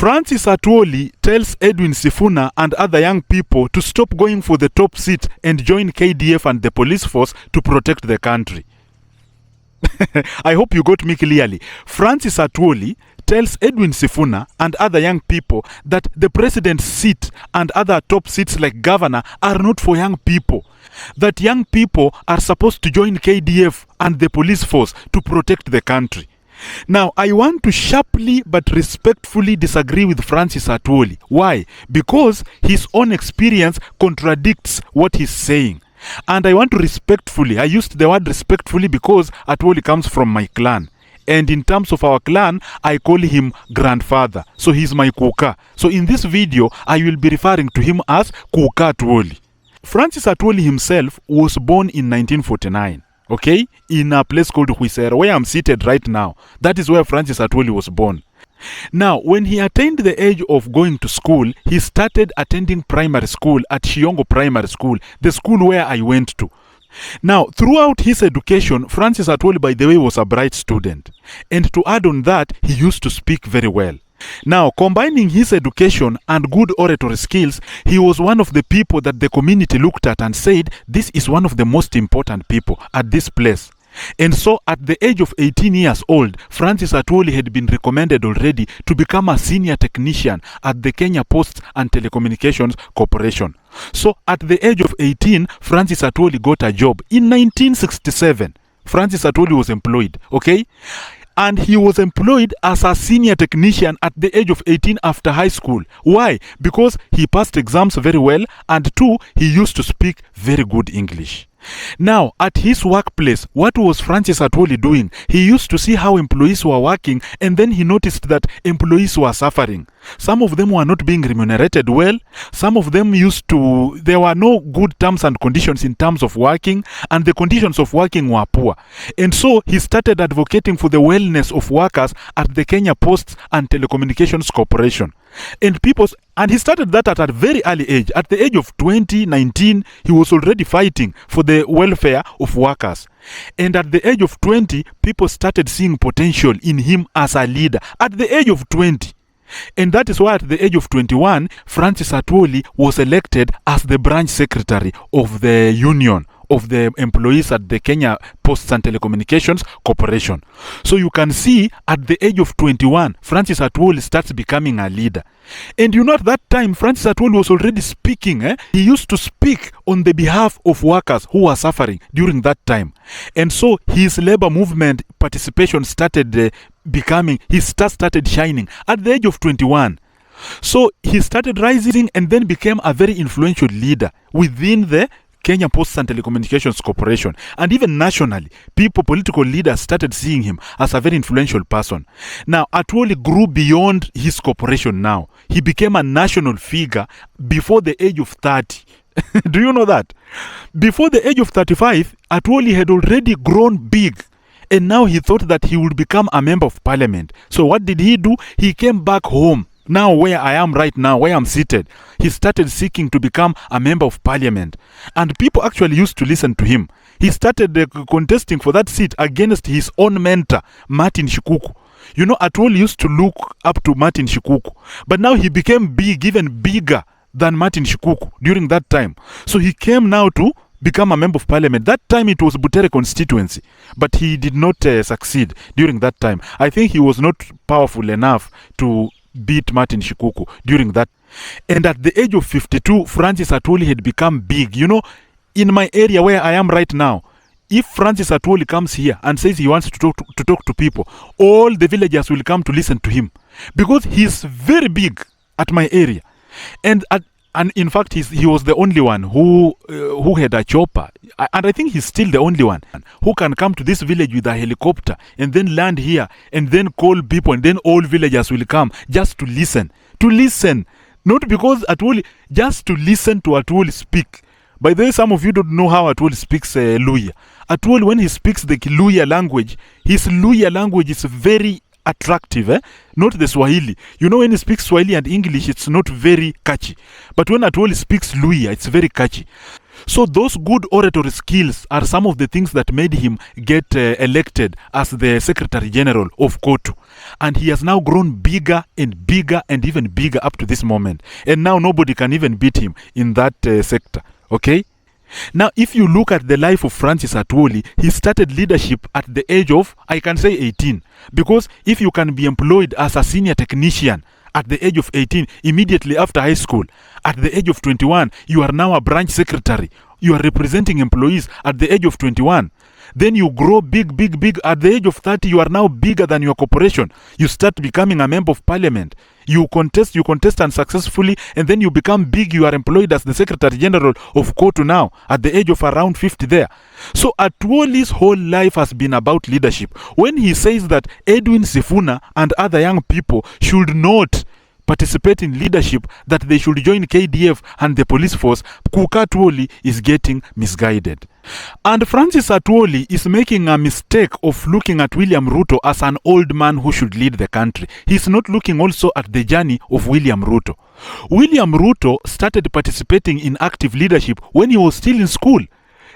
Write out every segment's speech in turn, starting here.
Francis Atwoli tells Edwin Sifuna and other young people to stop going for the top seat and join KDF and the police force to protect the country. I hope you got me clearly. Francis Atwoli tells Edwin Sifuna and other young people that the president's seat and other top seats like governor are not for young people. That young people are supposed to join KDF and the police force to protect the country. Now, I want to sharply but respectfully disagree with Francis Atwoli. Why? Because his own experience contradicts what he's saying. And I want to respectfully, I used the word respectfully because Atwoli comes from my clan. And in terms of our clan, I call him grandfather. So he's my Kuka. So in this video, I will be referring to him as Kuka Atwoli. Francis Atwoli himself was born in 1949. Okay? In a place called Huisera, where I'm seated right now. That is where Francis Atwoli was born. Now, when he attained the age of going to school, he started attending primary school at Shiongo Primary School, the school where I went to. Now, throughout his education, Francis Atwoli, by the way, was a bright student. And to add on that, he used to speak very well. Now, combining his education and good oratory skills, he was one of the people that the community looked at and said, this is one of the most important people at this place. And so at the age of 18 years old, Francis Atwoli had been recommended already to become a senior technician at the Kenya Posts and Telecommunications Corporation. So at the age of 18, Francis Atwoli got a job. In 1967, Francis Atwoli was employed, okay? And he was employed as a senior technician at the age of 18 after high school. Why? Because he passed exams very well, and two, he used to speak very good English. Now, at his workplace, what was Francis Atwoli doing? He used to see how employees were working, and then he noticed that employees were suffering. Some of them were not being remunerated well. Some of them there were no good terms and conditions in terms of working, and the conditions of working were poor. And so he started advocating for the wellness of workers at the Kenya Posts and Telecommunications Corporation. And he started that at a very early age. At the age of 19, he was already fighting for the welfare of workers. And at the age of 20, people started seeing potential in him as a leader. At the age of 20. And that is why at the age of 21, Francis Atwoli was elected as the branch secretary of the union of the employees at the Kenya Posts and Telecommunications Corporation. So you can see at the age of 21, Francis Atwoli starts becoming a leader. And at that time, Francis Atwoli was already speaking. He used to speak on the behalf of workers who were suffering during that time. And so his labor movement participation started started shining at the age of 21. So he started rising and then became a very influential leader within the Kenya Posts and Telecommunications Corporation. And even nationally, political leaders started seeing him as a very influential person. Now, Atwoli grew beyond his corporation now. He became a national figure before the age of 30. Do you know that? Before the age of 35, Atwoli had already grown big. And now he thought that he would become a member of parliament. So what did he do? He came back home. Now where I am right now, where I'm seated, he started seeking to become a member of parliament. And people actually used to listen to him. He started contesting for that seat against his own mentor, Martin Shikuku. Atwoli used to look up to Martin Shikuku. But now he became big, even bigger than Martin Shikuku during that time. So he came now to become a member of parliament. That time it was Butere constituency, but he did not succeed during that time. I think he was not powerful enough to beat Martin Shikuku during that. And at the age of 52, Francis Atwoli had become big. In my area where I am right now, if Francis Atwoli comes here and says he wants to talk to people, all the villagers will come to listen to him because he's very big at my area. And in fact, he was the only one who had a chopper. And I think he's still the only one who can come to this village with a helicopter and then land here and then call people, and then all villagers will come just to listen. To listen. Not because Atwoli, just to listen to Atwoli speak. By the way, some of you don't know how Atwoli speaks Luya. Atwoli, when he speaks the Luya language, his Luya language is very attractive, not the Swahili. When he speaks Swahili and English, it's not very catchy. But when Atwoli speaks Luya, it's very catchy. So those good oratory skills are some of the things that made him get elected as the Secretary General of KOTU. And he has now grown bigger and bigger and even bigger up to this moment. And now nobody can even beat him in that sector. Okay? Now, if you look at the life of Francis Atwoli, he started leadership at the age of, I can say 18. Because if you can be employed as a senior technician at the age of 18, immediately after high school, at the age of 21, you are now a branch secretary. You are representing employees at the age of 21. Then you grow big, big, big. At the age of 30, you are now bigger than your corporation. You start becoming a member of parliament. You contest unsuccessfully, and then you become big. You are employed as the Secretary General of KOTU now, at the age of around 50 there. So Atwoli's whole life has been about leadership. When he says that Edwin Sifuna and other young people should not participate in leadership, that they should join KDF and the police force, Kuka Atwoli is getting misguided. And Francis Atwoli is making a mistake of looking at William Ruto as an old man who should lead the country. He's not looking also at the journey of William Ruto. William Ruto started participating in active leadership when he was still in school.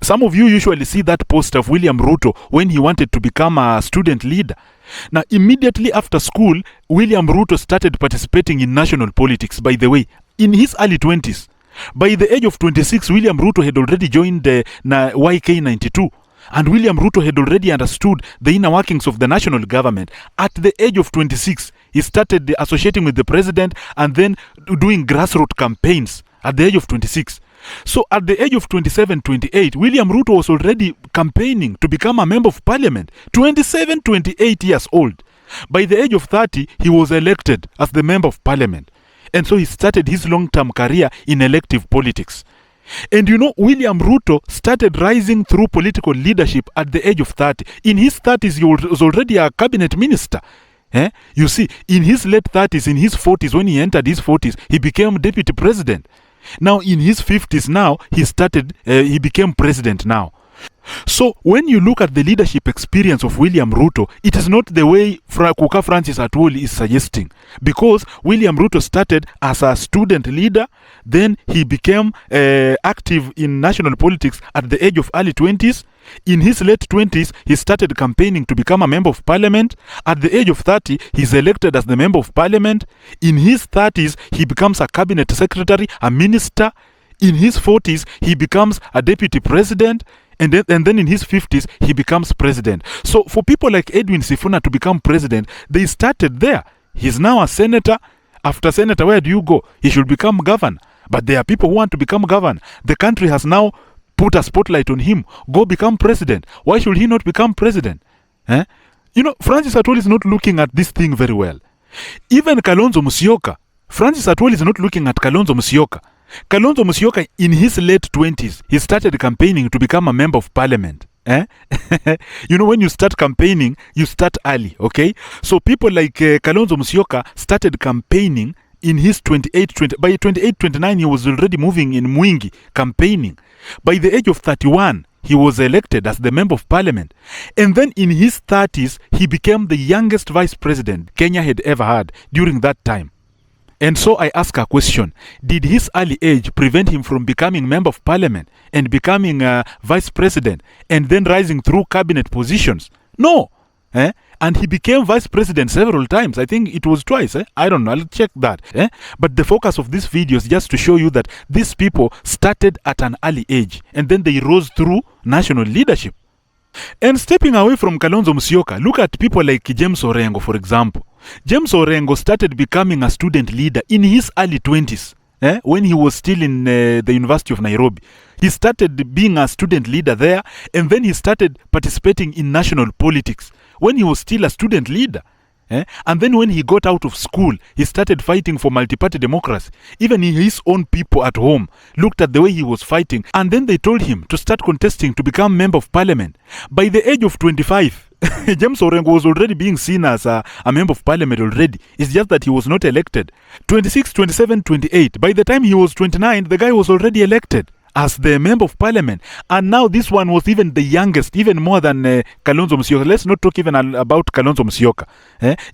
Some of you usually see that post of William Ruto when he wanted to become a student leader. Now, immediately after school, William Ruto started participating in national politics, by the way, in his early 20s. By the age of 26, William Ruto had already joined the YK92. And William Ruto had already understood the inner workings of the national government. At the age of 26, he started associating with the president and then doing grassroots campaigns at the age of 26. So at the age of 27, 28, William Ruto was already campaigning to become a member of parliament. 27, 28 years old. By the age of 30, he was elected as the member of parliament. And so he started his long-term career in elective politics. And you know, William Ruto started rising through political leadership at the age of 30. In his 30s, he was already a cabinet minister. You see, in his late 30s, in his 40s, when he entered his 40s, he became deputy president. Now, in his 50s now, he became president now. So, when you look at the leadership experience of William Ruto, it is not the way Kuka Francis Atwoli is suggesting. Because William Ruto started as a student leader, then he became active in national politics at the age of early 20s. In his late 20s, he started campaigning to become a member of parliament. At the age of 30, he's elected as the member of parliament. In his 30s, he becomes a cabinet secretary, a minister. In his 40s, he becomes a deputy president. And then in his 50s, he becomes president. So for people like Edwin Sifuna to become president, they started there. He's now a senator. After senator, where do you go? He should become governor. But there are people who want to become governor. The country has now put a spotlight on him. Go become president. Why should he not become president? You know, Francis Atwoli is not looking at this thing very well. Even Kalonzo Musyoka, Francis Atwoli is not looking at Kalonzo Musyoka. Kalonzo Musyoka, in his late 20s, he started campaigning to become a member of parliament. You know, when you start campaigning, you start early, okay? So people like Kalonzo Musyoka started campaigning in his by 28, 29, he was already moving in Mwingi, campaigning. By the age of 31, he was elected as the member of parliament. And then in his 30s, he became the youngest vice president Kenya had ever had during that time. And so I ask a question. Did his early age prevent him from becoming member of parliament and becoming vice president and then rising through cabinet positions? No. And he became vice president several times. I think it was twice. I don't know. I'll check that. But the focus of this video is just to show you that these people started at an early age and then they rose through national leadership. And stepping away from Kalonzo Musyoka, look at people like James Orengo, for example. James Orengo started becoming a student leader in his early 20s, when he was still in the University of Nairobi. He started being a student leader there, and then he started participating in national politics when he was still a student leader. And then when he got out of school, he started fighting for multi-party democracy. Even his own people at home looked at the way he was fighting, and then they told him to start contesting to become member of parliament. By the age of 25, James Orengo was already being seen as a member of parliament already. It's just that he was not elected. 26, 27, 28. By the time he was 29, the guy was already elected as the member of parliament. And now this one was even the youngest, even more than Kalonzo Musyoka. Let's not talk even about Kalonzo Musyoka.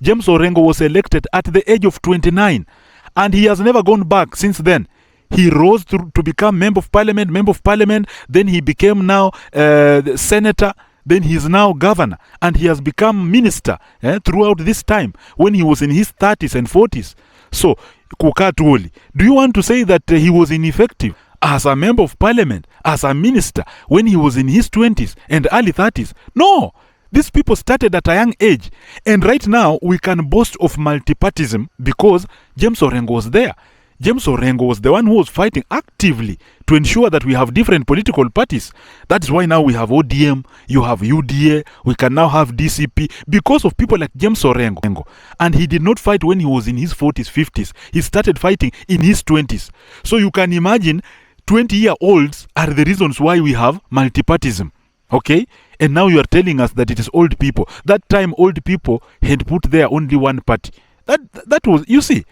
James Orengo was elected at the age of 29. And he has never gone back since then. He rose to become member of parliament, then he became now senator, then he is now governor, and he has become minister throughout this time when he was in his 30s and 40s. So, Atwoli, do you want to say that he was ineffective as a member of parliament, as a minister, when he was in his 20s and early 30s? No! These people started at a young age. And right now, we can boast of multipartyism because James Orengo was there. James Orengo was the one who was fighting actively to ensure that we have different political parties. That is why now we have ODM, you have UDA, we can now have DCP, because of people like James Orengo. And he did not fight when he was in his 40s, 50s. He started fighting in his 20s. So you can imagine 20-year-olds are the reasons why we have multipartyism. Okay? And now you are telling us that it is old people. That time old people had put there only one party. That was, you see,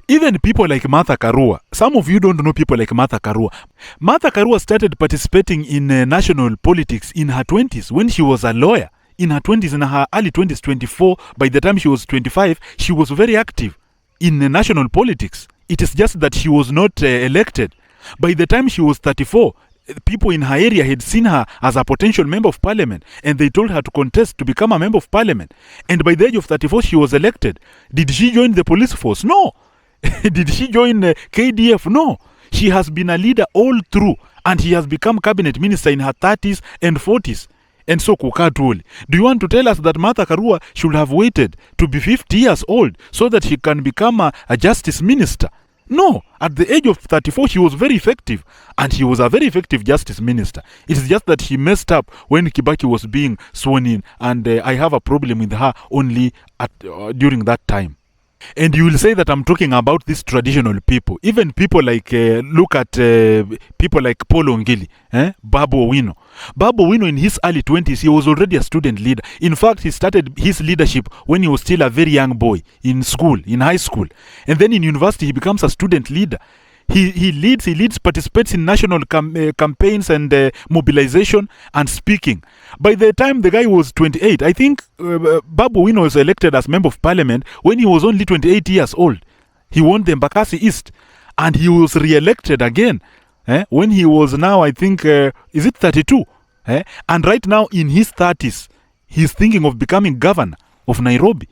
even people like Martha Karua. Some of you don't know people like Martha Karua. Martha Karua started participating in national politics in her 20s when she was a lawyer. In her 20s, in her early 20s, 24, by the time she was 25, she was very active in national politics. It is just that she was not elected. By the time she was 34, people in her area had seen her as a potential member of parliament, and they told her to contest to become a member of parliament. And by the age of 34, she was elected. Did she join the police force? No. Did she join KDF? No. She has been a leader all through, and she has become cabinet minister in her 30s and 40s. And so, Atwoli, do you want to tell us that Martha Karua should have waited to be 50 years old so that she can become a justice minister? No, at the age of 34, she was very effective, and she was a very effective justice minister. It is just that she messed up when Kibaki was being sworn in, and I have a problem with her only during that time. And you will say that I'm talking about these traditional people. Even people like, look at people like Paul Ongili, Babu Owino. Babu Owino in his early 20s, he was already a student leader. In fact, he started his leadership when he was still a very young boy in school, in high school. And then in university, he becomes a student leader. He leads, participates in national campaigns and mobilization and speaking. By the time the guy was 28, I think Babu Owino was elected as member of parliament when he was only 28 years old. He won the Embakasi East, and he was re-elected again when he was now, I think, is it 32? And right now in his 30s, he's thinking of becoming governor of Nairobi.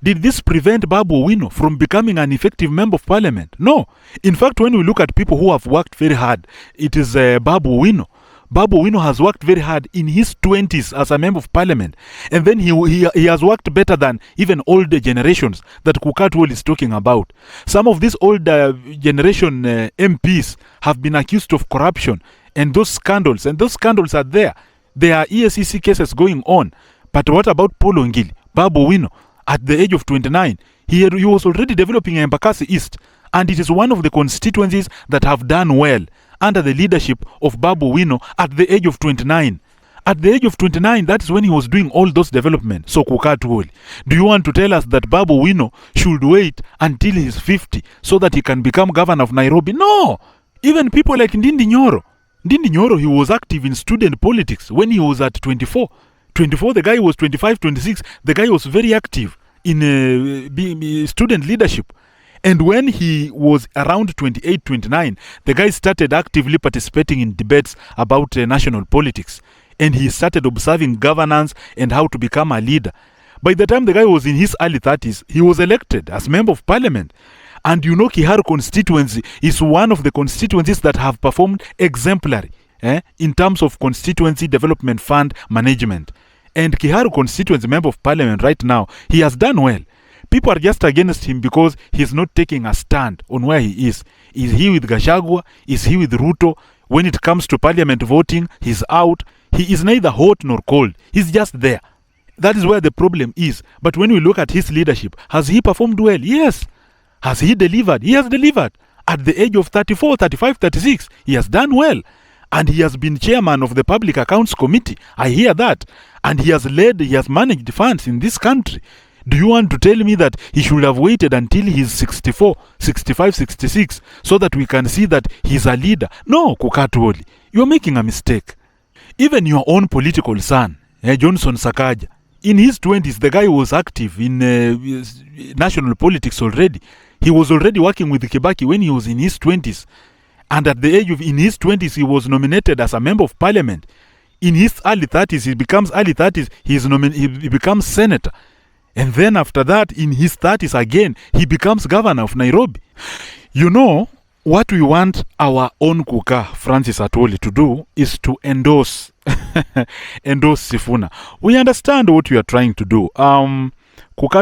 Did this prevent Babu Owino from becoming an effective member of parliament? No. In fact, when we look at people who have worked very hard, it is Babu Owino. Babu Owino has worked very hard in his 20s as a member of parliament. And then he has worked better than even older generations that Atwoli is talking about. Some of these older generation MPs have been accused of corruption and those scandals are there. There are ESCC cases going on. But what about Paul Ongili, Babu Owino? At the age of 29, he was already developing Embakasi East, and it is one of the constituencies that have done well under the leadership of Babu Owino at the age of 29. At the age of 29, that is when he was doing all those developments. So, Atwoli, do you want to tell us that Babu Owino should wait until he's 50 so that he can become governor of Nairobi? No! Even people like Ndindi Nyoro, he was active in student politics when he was at 24. The guy was 25, 26. The guy was very active in student leadership. And when he was around 28, 29, the guy started actively participating in debates about national politics. And he started observing governance and how to become a leader. By the time the guy was in his early 30s, he was elected as member of parliament. And you know, Kiharu constituency is one of the constituencies that have performed exemplary in terms of constituency development fund management. And Kiharu constituency member of parliament right now, he has done well. People are just against him because he's not taking a stand on where he is. Is he with Gachagua? Is he with Ruto? When it comes to parliament voting, he's out. He is neither hot nor cold. He's just there. That is where the problem is. But when we look at his leadership, has he performed well? Yes. Has he delivered? He has delivered. At the age of 34, 35, 36, he has done well. And he has been chairman of the Public Accounts Committee. I hear that. And he has managed funds in this country. Do you want to tell me that he should have waited until he's 64, 65, 66 so that we can see that he's a leader? No, Atwoli, you're making a mistake. Even your own political son, Johnson Sakaja, in his 20s, the guy was active in national politics already. He was already working with Kibaki when he was in his 20s. And at the age of, in his 20s, he was nominated as a member of parliament. In his early 30s, he becomes senator. And then after that, in his 30s again, he becomes governor of Nairobi. You know, what we want our own Kuka, Francis Atwoli, to do is to endorse Sifuna. We understand what you are trying to do. Kuka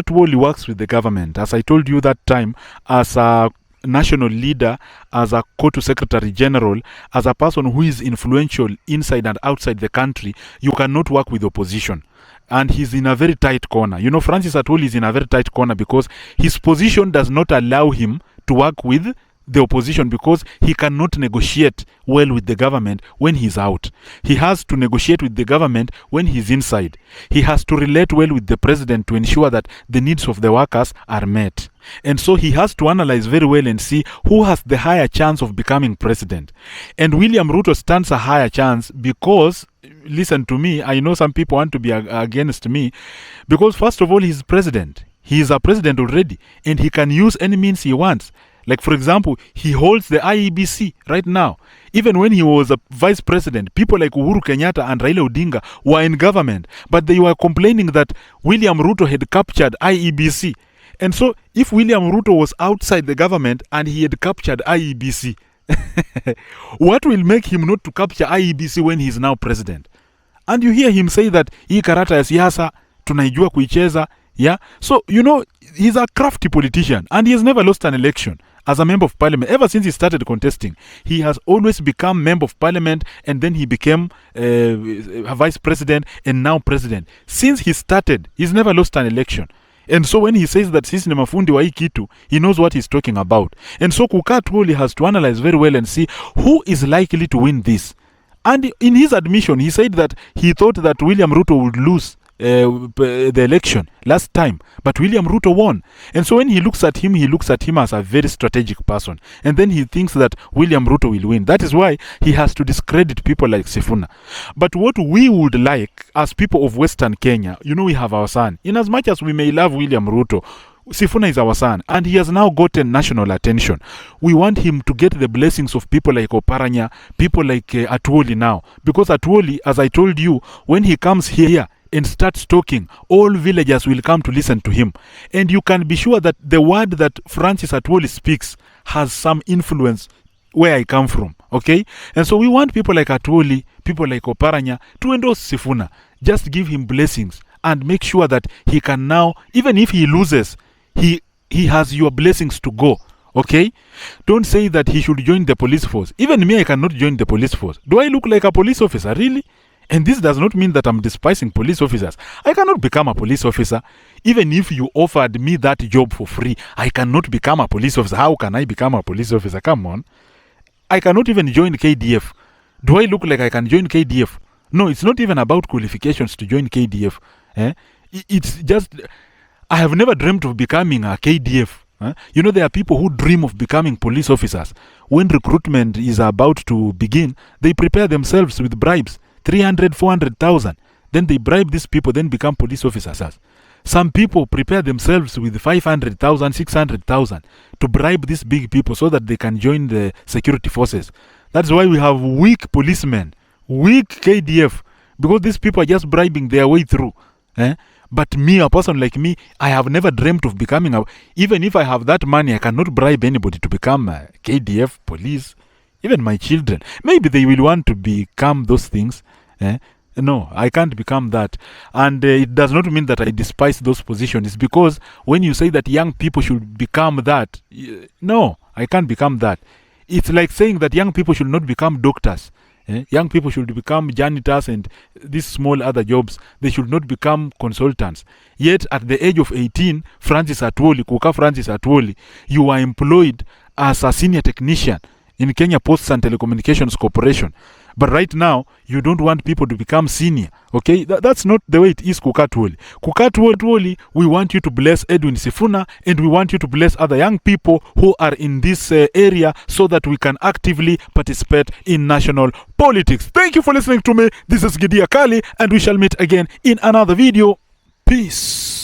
Atwoli works with the government, as I told you that time, as a national leader, as a COTU Secretary-General, as a person who is influential inside and outside the country. You cannot work with opposition. And he's in a very tight corner. You know, Francis Atwoli is in a very tight corner because his position does not allow him to work with the opposition, because he cannot negotiate well with the government when he's out. He has to negotiate with the government when he's inside. He has to relate well with the president to ensure that the needs of the workers are met. And so he has to analyze very well and see who has the higher chance of becoming president. And William Ruto stands a higher chance because, listen to me, I know some people want to be against me, because first of all, he's president. He is a president already, and he can use any means he wants. Like, for example, he holds the IEBC right now. Even when he was a vice president, people like Uhuru Kenyatta and Raila Odinga were in government, but they were complaining that William Ruto had captured IEBC. And so, if William Ruto was outside the government and he had captured IEBC, what will make him not to capture IEBC when he is now president? And you hear him say that hii karata ya siasa tunaijua kuicheza. Yeah, so you know, he's a crafty politician and he has never lost an election as a member of parliament. Ever since he started contesting, he has always become member of parliament, and then he became a vice president and now president. Since he started, he's never lost an election. And so when he says that sisi ni mafundi wa hii kitu, he knows what he's talking about. And so Kuka Atwoli has to analyze very well and see who is likely to win this. And in his admission, he said that he thought that William Ruto would lose the election last time, but William Ruto won. And so when he looks at him as a very strategic person, and then he thinks that William Ruto will win. That is why he has to discredit people like Sifuna. But what we would like as people of Western Kenya, you know, we have our son. In as much as we may love William Ruto, Sifuna is our son, and he has now gotten national attention. We want him to get the blessings of people like Oparanya, people like Atwoli now. Because Atwoli, as I told you, when he comes here and starts talking, all villagers will come to listen to him. And you can be sure that the word that Francis Atwoli speaks has some influence where I come from, okay? And so we want people like Atwoli, people like Oparanya to endorse Sifuna. Just give him blessings and make sure that he can now, even if he loses, he has your blessings to go, okay? Don't say that he should join the police force. Even me, I cannot join the police force. Do I look like a police officer, really? And this does not mean that I'm despising police officers. I cannot become a police officer. Even if you offered me that job for free, I cannot become a police officer. How can I become a police officer? Come on. I cannot even join KDF. Do I look like I can join KDF? No, it's not even about qualifications to join KDF. It's just, I have never dreamt of becoming a KDF. You know, there are people who dream of becoming police officers. When recruitment is about to begin, they prepare themselves with bribes. 300, 400,000. Then they bribe these people, then become police officers. Some people prepare themselves with 500,000, 600,000 to bribe these big people so that they can join the security forces. That's why we have weak policemen, weak KDF, because these people are just bribing their way through. But me, a person like me, I have never dreamt of becoming even if I have that money, I cannot bribe anybody to become a KDF, police. Even my children, maybe they will want to become those things. No, I can't become that. And it does not mean that I despise those positions. It's because when you say that young people should become that, no, I can't become that. It's like saying that young people should not become doctors. Young people should become janitors and these small other jobs. They should not become consultants. Yet at the age of 18, Kuka Francis Atwoli, you are employed as a senior technician in Kenya Posts and Telecommunications Corporation. But right now, you don't want people to become senior. Okay? That's not the way it is, Kuka Atwoli. Kuka Atwoli, we want you to bless Edwin Sifuna, and we want you to bless other young people who are in this area so that we can actively participate in national politics. Thank you for listening to me. This is Gidia Kali, and we shall meet again in another video. Peace.